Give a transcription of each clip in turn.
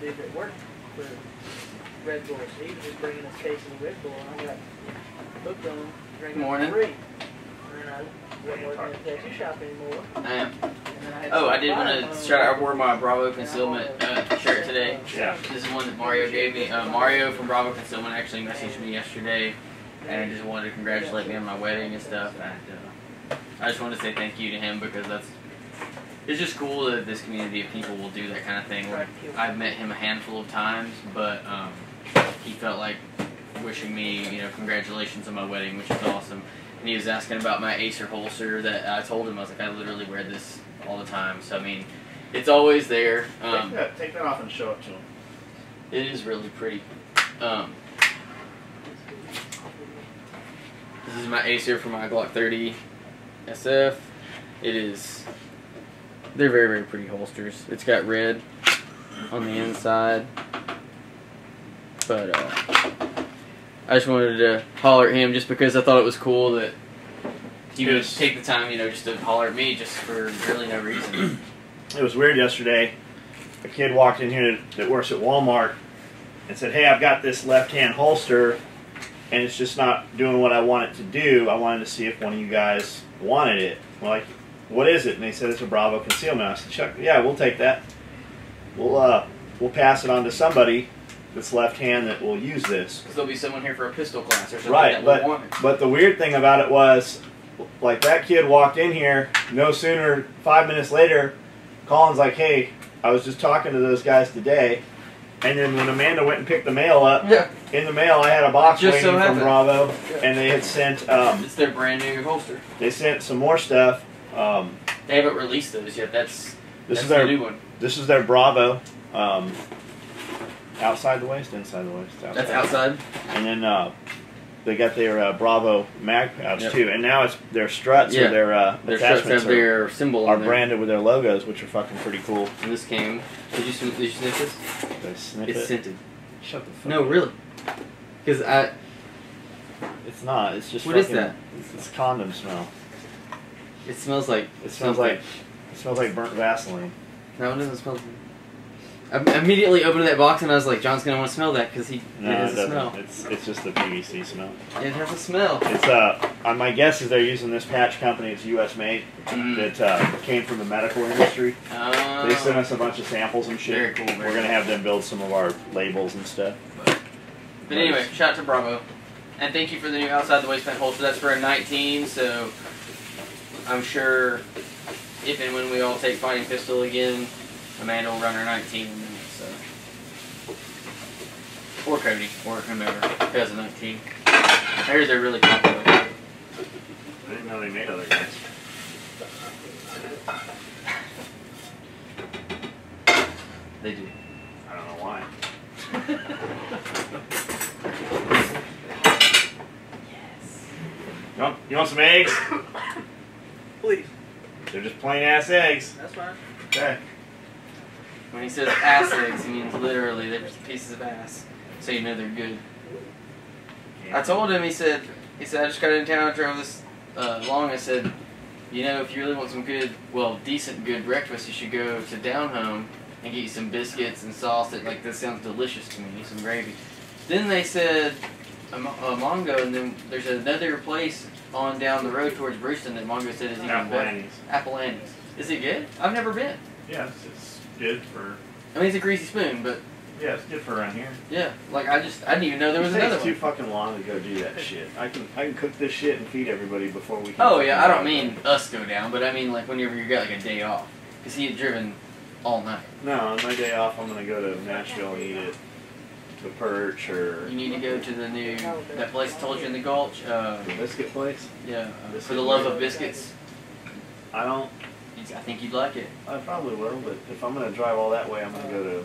dude that worked for Red Bull. So he was just bringing us cases of Red Bull, and I got hooked on them, drinking them free. And then I wasn't working at the tattoo shop anymore. I am. Oh, I did want to shout out. I wore my Bravo Concealment shirt today. Yeah. This is one that Mario gave me. Mario from Bravo Concealment actually messaged me yesterday and just wanted to congratulate me on my wedding and stuff. And I just wanted to say thank you to him because it's just cool that this community of people will do that kind of thing. I've met him a handful of times, but he felt like wishing me, congratulations on my wedding, which is awesome. And he was asking about my Acer holster that I told him, I was like, I literally wear this all the time. So, I mean, it's always there. Take that off and show it to him. It is really pretty. This is my Acer for my Glock 30 SF. They're very, very pretty holsters. It's got red on the inside. But, I just wanted to holler at him just because I thought it was cool that he would take the time, just to holler at me just for really no reason. It was weird yesterday. A kid walked in here that works at Walmart and said, hey, I've got this left-hand holster and it's just not doing what I want it to do. I wanted to see if one of you guys wanted it. We're like, what is it? And they said it's a Bravo Concealment. I said, Chuck, yeah, we'll take that. We'll pass it on to somebody that's left-hand that will use this. Because there'll be someone here for a pistol class or something right, that will want it. But the weird thing about it was, like, that kid walked in here, no sooner, 5 minutes later, Colin's like, hey, I was just talking to those guys today, and then when Amanda went and picked the mail up, in the mail I had a box waiting from Bravo, and they had sent... it's their brand new holster. They sent some more stuff. They haven't released those yet. That's their new one. This is their Bravo. Outside the waist, inside the waist. Outside. That's outside. And then they got their Bravo mag pouch too, and now it's their struts or their struts have their symbol are branded with their logos, which are fucking pretty cool. And this came. Did you sniff this? Did I sniff it? It's scented. Shut the fuck No, up. really. Because It's not. It's just. What is that? It's condom smell. It smells like. It smells like burnt Vaseline. No, it doesn't smell. I immediately opened that box and I was like, John's gonna want to smell that because it has a smell. It's just the PVC smell. It has a smell. It's my guess is they're using this patch company. It's U.S. made. That came from the medical industry. Oh. They sent us a bunch of samples and shit. Very cool. We're gonna have them build some of our labels and stuff. But anyway, shout out to Bravo, and thank you for the new outside the waistband holster. That's for a 19, so I'm sure if and when we all take fighting pistol again, Amanda will run her 19 in minutes, so. Or Cody, or whomever, who has a 19. I heard they're really popular. I didn't know they made other guys. They do. I don't know why. Yes. You want some eggs? Please. They're just plain ass eggs. That's fine. Okay. When he says ass eggs, he means literally they're just pieces of ass. So you know they're good. I told him, he said, I just got in town, I drove this long, I said, if you really want some good, decent good breakfast, you should go to Down Home and get you some biscuits and sauce. This sounds delicious to me, some gravy. Then they said a Mongo, and then there's another place on down the road towards Brewston that Mongo said is even better. Apple Annie's. Is it good? I've never been. Yeah, it's good for... I mean, it's a greasy spoon, but... Yeah, it's good for around here. Yeah, I didn't even know there was another one. It takes too fucking long to go do that shit. I can cook this shit and feed everybody before we can... Oh, yeah, I don't mean us go down, but I mean, whenever you got, a day off. Because he had driven all night. No, on my day off, I'm going to go to Nashville and eat at the Perch or... You need to go to that place I told you in the Gulch. The biscuit place? Yeah, For the Love of Biscuits. I think you'd like it. I probably will, but if I'm going to drive all that way, I'm going to go to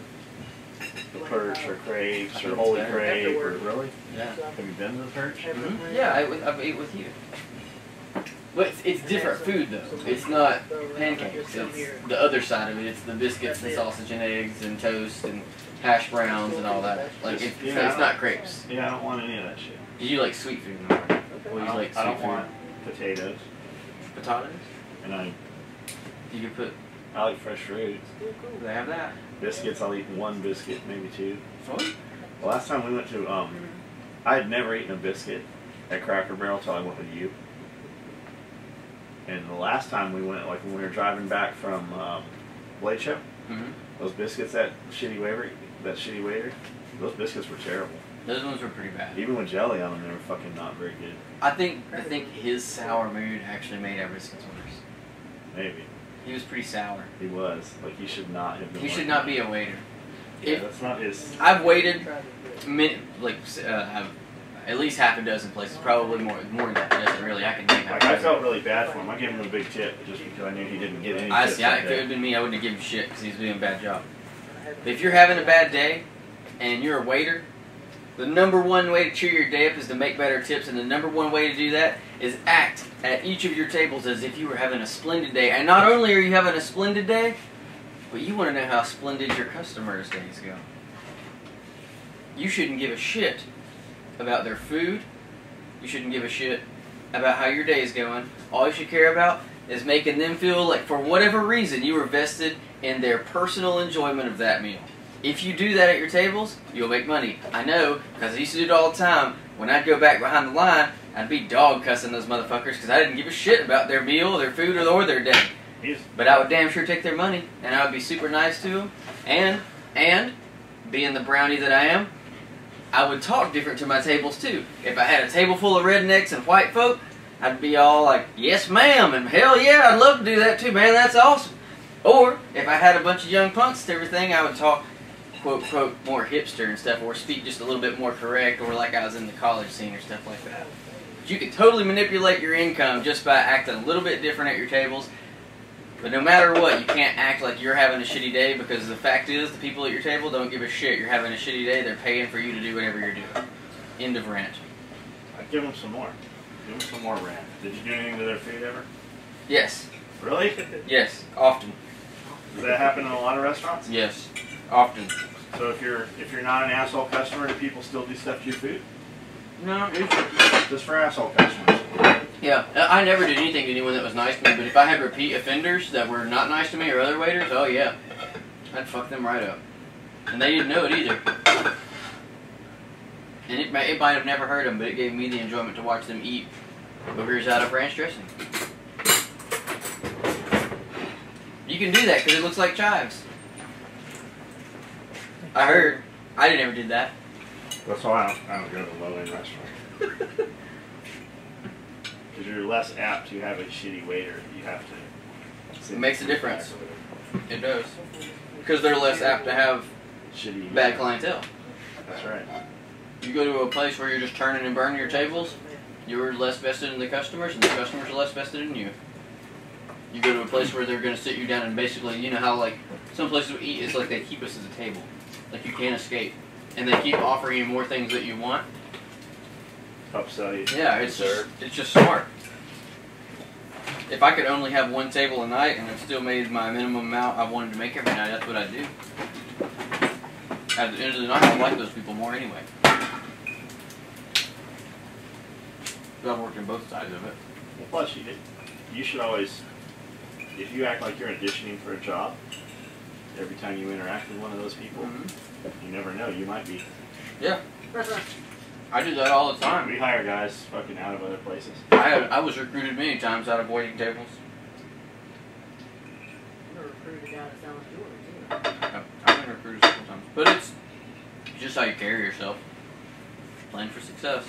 the Perch or Craves or Holy Crave or... Really? Yeah. Have you been to the Perch? Mm-hmm. Yeah, I've ate with you. But it's different food, though. It's not pancakes. It's the other side of it. It's the biscuits and sausage and eggs and toast and hash browns and all that. It's not crepes. Yeah, I don't want any of that shit. Did you like sweet food? I don't want potatoes. Potatoes? And you could put... I like fresh fruit. Do they have that? Biscuits, I'll eat one biscuit, maybe two. What? The last time we went to, I had never eaten a biscuit at Cracker Barrel until I went with you. And the last time we went, like when we were driving back from Blade Show, those biscuits, that shitty waiter, those biscuits were terrible. Those ones were pretty bad. Even with jelly on them, they were fucking not very good. I think his sour mood actually made our biscuits worse. Maybe. He was pretty sour. He was. Like, he should not have been. He should not be a waiter. Yeah, that's not his. I've waited, at least half a dozen places, probably more than that. Doesn't really. I can name. Like, I felt really bad for him. I gave him a big tip just because I knew he didn't get any. If it had been me, I wouldn't have given him shit because he's doing a bad job. But if you're having a bad day and you're a waiter, the number one way to cheer your day up is to make better tips, and the number one way to do that is act at each of your tables as if you were having a splendid day. And not only are you having a splendid day, but you want to know how splendid your customers' days go. You shouldn't give a shit about their food. You shouldn't give a shit about how your day is going. All you should care about is making them feel like, for whatever reason, you were vested in their personal enjoyment of that meal. If you do that at your tables, you'll make money. I know, because I used to do it all the time. When I'd go back behind the line, I'd be dog cussing those motherfuckers because I didn't give a shit about their meal, their food, or their day. But I would damn sure take their money, and I would be super nice to them. And being the brownie that I am, I would talk different to my tables too. If I had a table full of rednecks and white folk, I'd be all like, yes ma'am, and hell yeah, I'd love to do that too, man, that's awesome. Or, if I had a bunch of young punks and everything, I would talk, quote, quote, more hipster and stuff, or speak just a little bit more correct, or like I was in the college scene or stuff like that. But you could totally manipulate your income just by acting a little bit different at your tables. But no matter what, you can't act like you're having a shitty day, because the fact is, the people at your table don't give a shit. You're having a shitty day, they're paying for you to do whatever you're doing. End of rant. I'd give them some more. Give them some more rant. Did you do anything to their food ever? Yes. Really? Yes, often. Does that happen in a lot of restaurants? Yes, often. So if you're not an asshole customer, do people still do stuff to your food? No, Just for asshole customers. yeah, I never did anything to anyone that was nice to me, but if I had repeat offenders that were not nice to me or other waiters, oh yeah, I'd fuck them right up. And they didn't know it either. And it might have never hurt them, but it gave me the enjoyment to watch them eat boogers out of ranch dressing. You can do that because it looks like chives. I heard. I never did that. That's why I don't go to low-end restaurants. Because you're less apt to have a shitty waiter. You have to. It makes a difference. It does. Because they're less apt to have shitty bad clientele. That's right. You go to a place where you're just turning and burning your tables, you're less vested in the customers, and the customers are less vested in you. You go to a place where they're going to sit you down and basically, you know how like some places we eat, it's like they keep us as a table. Like you can't escape. And they keep offering you more things that you want. Upsell you. Yeah, it's just smart. If I could only have one table a night and it still made my minimum amount I wanted to make every night, that's what I'd do. At the end of the night, I like those people more anyway. But I've worked in both sides of it. Well, plus, you should always, if you act like you're auditioning for a job, every time you interact with one of those people, you never know, you might be. Yeah. I do that all the time. We hire guys fucking out of other places. I was recruited many times out of waiting tables. You never recruited a guy that sounds like yours either. I've been recruited several times. But it's just how you carry yourself. Plan for success.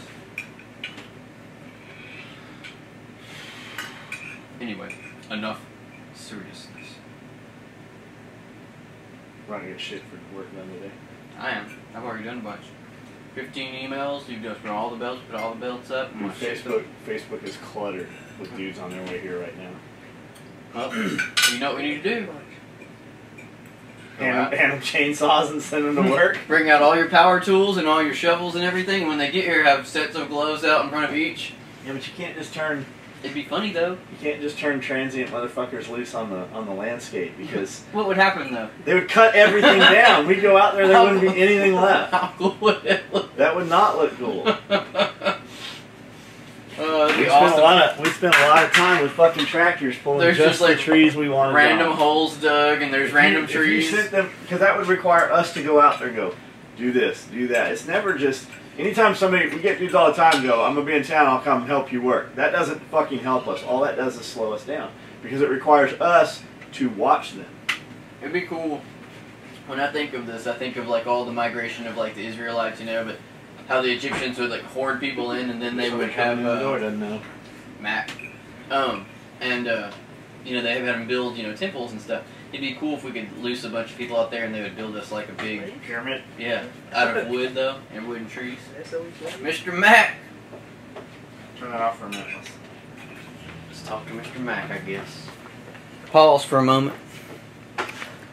Anyway, enough seriousness. We're gonna get shit for work done today. I am. I've already done a bunch. 15 emails. You've just put all the belts up. Dude, Facebook is cluttered with dudes on their way here right now. Well, you know what we need to do? Hand them chainsaws and send them to work. Bring out all your power tools and all your shovels and everything. And when they get here, have sets of gloves out in front of each. Yeah, but you can't just turn. It'd be funny though. You can't just turn transient motherfuckers loose on the landscape because. What would happen though? They would cut everything down. We'd go out there, there wouldn't be anything left. How cool would it look? That would not look cool. That'd We be spent awesome. we spent a lot of time with fucking tractors pulling There's just like the trees we wanted. random down. holes dug, and there's random trees. If you sit them, because that would require us to go out there and go, do this, do that. It's never just. Anytime we get dudes all the time go, I'm gonna be in town, I'll come help you work. That doesn't fucking help us. All that does is slow us down because it requires us to watch them. It'd be cool. When I think of this, I think of like all the migration of like the Israelites, you know, but how the Egyptians would like hoard people in, and then they would have Mac, and you know, they had them build, you know, temples and stuff. It'd be cool if we could loose a bunch of people out there and they would build us like a big pyramid. Yeah, out of wood though, and wooden trees. SOE. Mr. Mac. Turn that off for a minute. Let's talk to Mr. Mac, I guess. Pause for a moment.